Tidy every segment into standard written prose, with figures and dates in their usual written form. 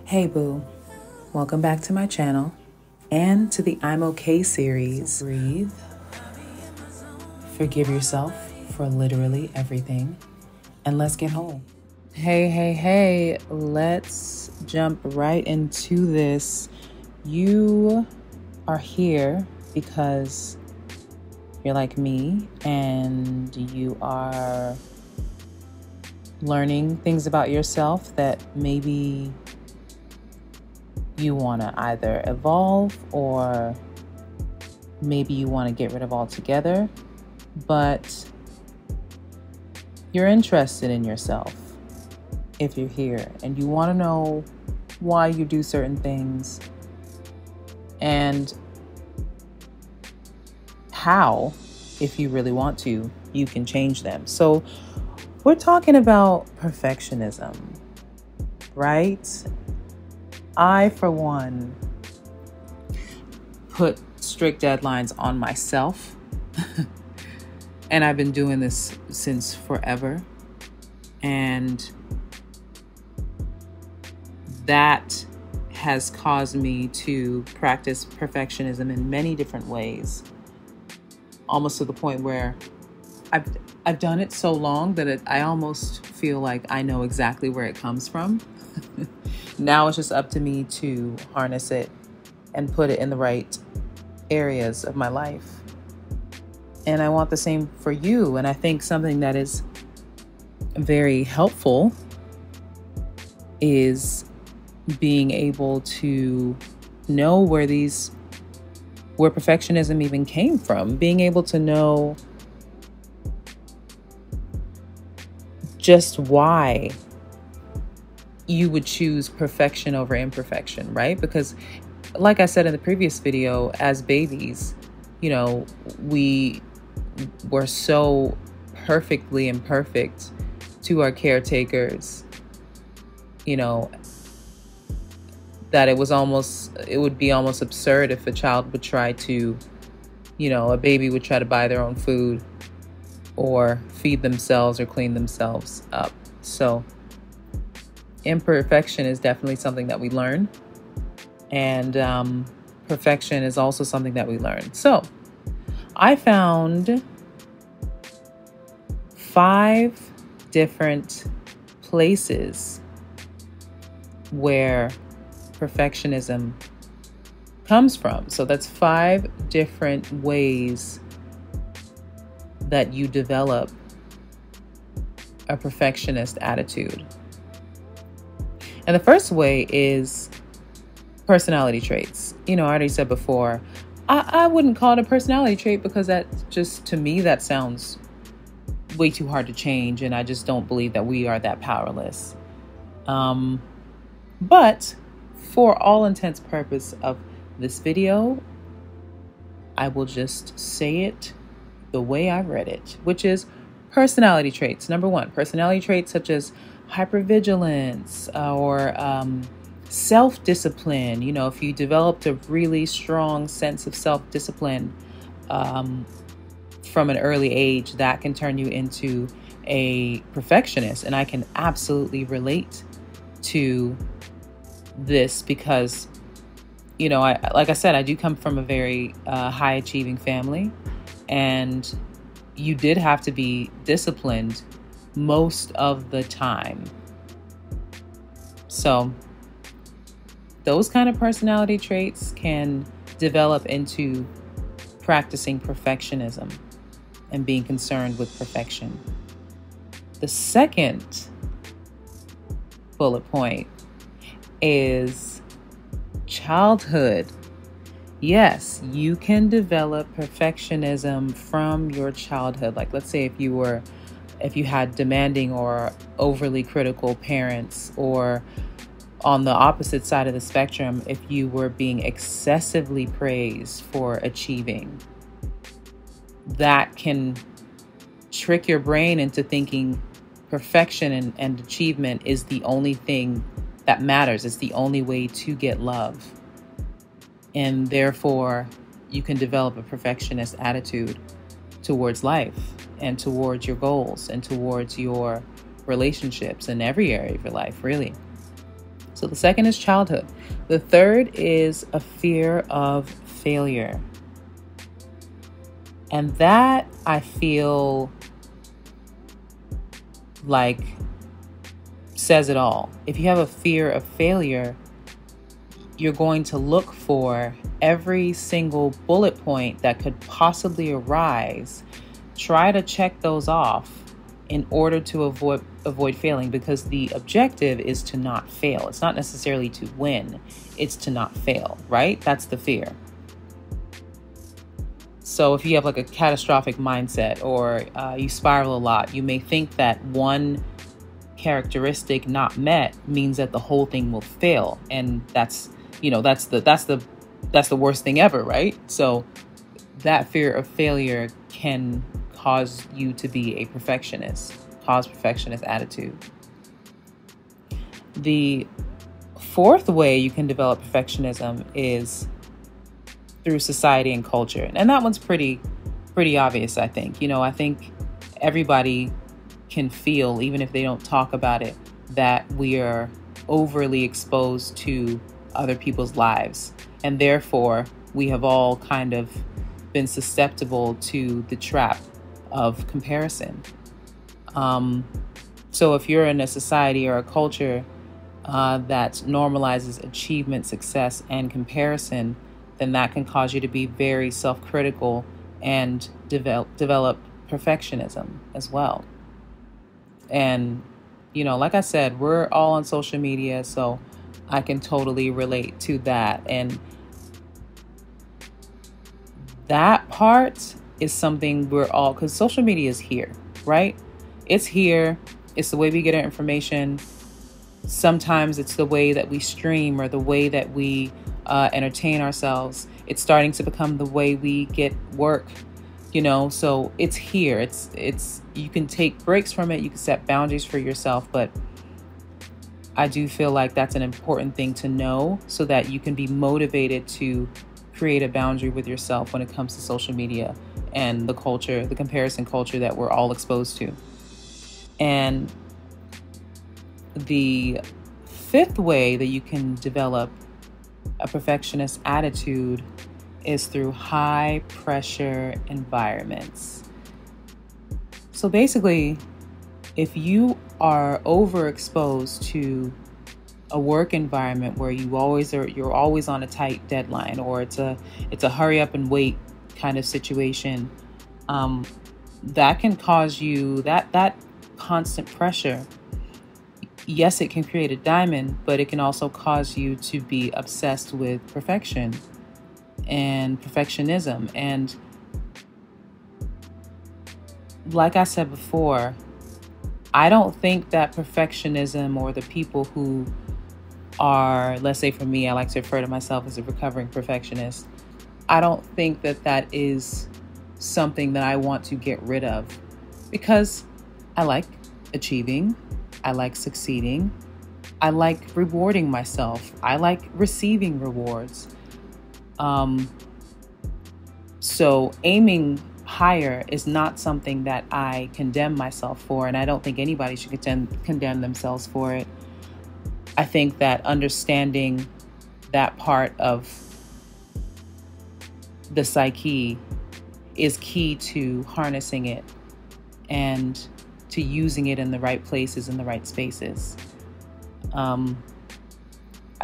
Hey boo, welcome back to my channel and to the I'm Okay series. Breathe. Forgive yourself for literally everything, and let's get whole. Hey, let's jump right into this. You are here because you're like me and you are learning things about yourself that maybe you want to either evolve or maybe you want to get rid of altogether, but you're interested in yourself if you're here and you want to know why you do certain things and how, if you really want to, you can change them. So we're talking about perfectionism, right? I, for one, put strict deadlines on myself. And I've been doing this since forever. And that has caused me to practice perfectionism in many different ways. Almost to the point where I've done it so long that I almost feel like I know exactly where it comes from. Now it's just up to me to harness it and put it in the right areas of my life. And I want the same for you. And I think something that is very helpful is being able to know where perfectionism even came from, being able to know just why you would choose perfection over imperfection, right? Because like I said in the previous video, as babies, we were so perfectly imperfect to our caretakers, that it would be almost absurd if a child would try to, a baby would try to buy their own food or feed themselves or clean themselves up. So imperfection is definitely something that we learn, and perfection is also something that we learn. So I found 5 different places where perfectionism comes from. So that's 5 different ways that you develop a perfectionist attitude. And the first way is personality traits. I already said before, I wouldn't call it a personality trait because that just, to me, that sounds way too hard to change. And I just don't believe that we are that powerless. But for all intents and purpose of this video, I will just say it the way I read it, which is personality traits. Number 1, personality traits such as hypervigilance or self-discipline. If you developed a really strong sense of self-discipline from an early age, that can turn you into a perfectionist. And I can absolutely relate to this because, like I said, I do come from a very high achieving family, and you did have to be disciplined most of the time. So those kind of personality traits can develop into practicing perfectionism and being concerned with perfection. The second bullet point is childhood. Yes, you can develop perfectionism from your childhood. Like, let's say if you had demanding or overly critical parents, or on the opposite side of the spectrum, if you were being excessively praised for achieving, that can trick your brain into thinking perfection and achievement is the only thing that matters. It's the only way to get love. And therefore, you can develop a perfectionist attitude towards life and towards your goals and towards your relationships in every area of your life, really. So the second is childhood. The third is a fear of failure. And that, I feel like, says it all. If you have a fear of failure, you're going to look for every single bullet point that could possibly arise. Try to check those off in order to avoid failing, because the objective is to not fail. It's not necessarily to win. It's to not fail, right? That's the fear. So if you have like a catastrophic mindset, or you spiral a lot, you may think that one characteristic not met means that the whole thing will fail. And that's the worst thing ever, right? So that fear of failure can cause you to be a perfectionist, cause perfectionist attitude. The fourth way you can develop perfectionism is through society and culture. And that one's pretty obvious, I think. I think everybody can feel, even if they don't talk about it, that we are overly exposed to other people's lives. And therefore, we have all kind of been susceptible to the trap of comparison. So if you're in a society or a culture that normalizes achievement, success, and comparison, then that can cause you to be very self-critical and develop perfectionism as well. And, like I said, we're all on social media, so I can totally relate to that. And that part is something we're all, because social media is here, right? It's here. It's the way we get our information. Sometimes it's the way that we stream or the way that we entertain ourselves. It's starting to become the way we get work, so it's here. It's you can take breaks from it. You can set boundaries for yourself, but I do feel like that's an important thing to know, so that you can be motivated to create a boundary with yourself when it comes to social media and the culture, the comparison culture that we're all exposed to. And the fifth way that you can develop a perfectionist attitude is through high pressure environments. So basically, if you are overexposed to a work environment where you're always on a tight deadline, or it's a hurry up and wait kind of situation, that can cause you that constant pressure. Yes, it can create a diamond, but it can also cause you to be obsessed with perfection and perfectionism. And like I said before, I don't think that perfectionism, or the people who are, let's say for me, I like to refer to myself as a recovering perfectionist, I don't think that is something that I want to get rid of, because I like achieving. I like succeeding. I like rewarding myself. I like receiving rewards. So aiming higher is not something that I condemn myself for, and I don't think anybody should condemn themselves for it. I think that understanding that part of the psyche is key to harnessing it and to using it in the right places, in the right spaces. I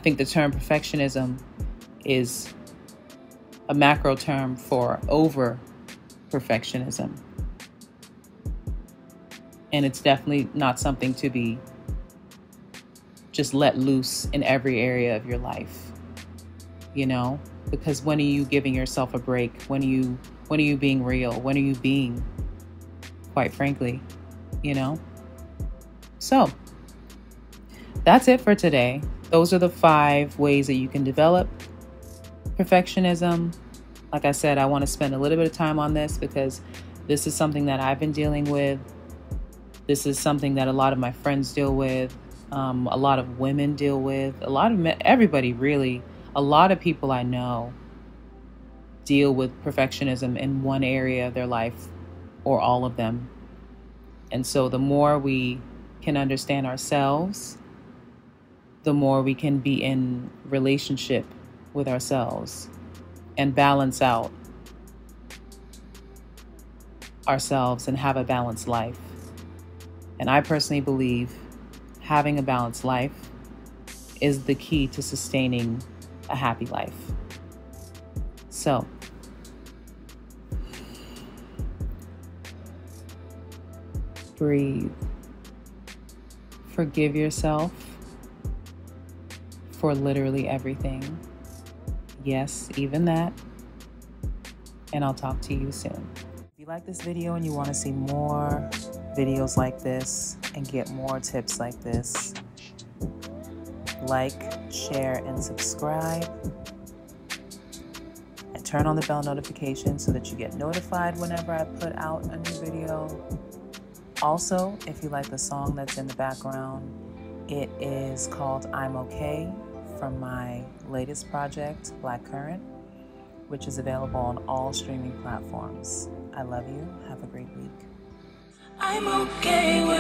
think the term perfectionism is a macro term for over perfectionism. And it's definitely not something to be just let loose in every area of your life, because when are you giving yourself a break? When are you being real? When are you being, quite frankly, So that's it for today. Those are the 5 ways that you can develop perfectionism. Like I said, I want to spend a little bit of time on this because this is something that I've been dealing with. This is something that a lot of my friends deal with. A lot of women deal with. A lot of men, everybody really. A lot of people I know deal with perfectionism in one area of their life or all of them. And so the more we can understand ourselves, the more we can be in relationship with ourselves and balance out ourselves and have a balanced life. And I personally believe having a balanced life is the key to sustaining a happy life. So, breathe. Forgive yourself for literally everything. Yes, even that. And I'll talk to you soon. If you like this video and you want to see more videos like this and get more tips like this, like, share, and subscribe. And turn on the bell notification so that you get notified whenever I put out a new video. Also, if you like the song that's in the background, it is called I'm Okay from my latest project, Black Current, which is available on all streaming platforms. I love you. Have a great week. I'm okay with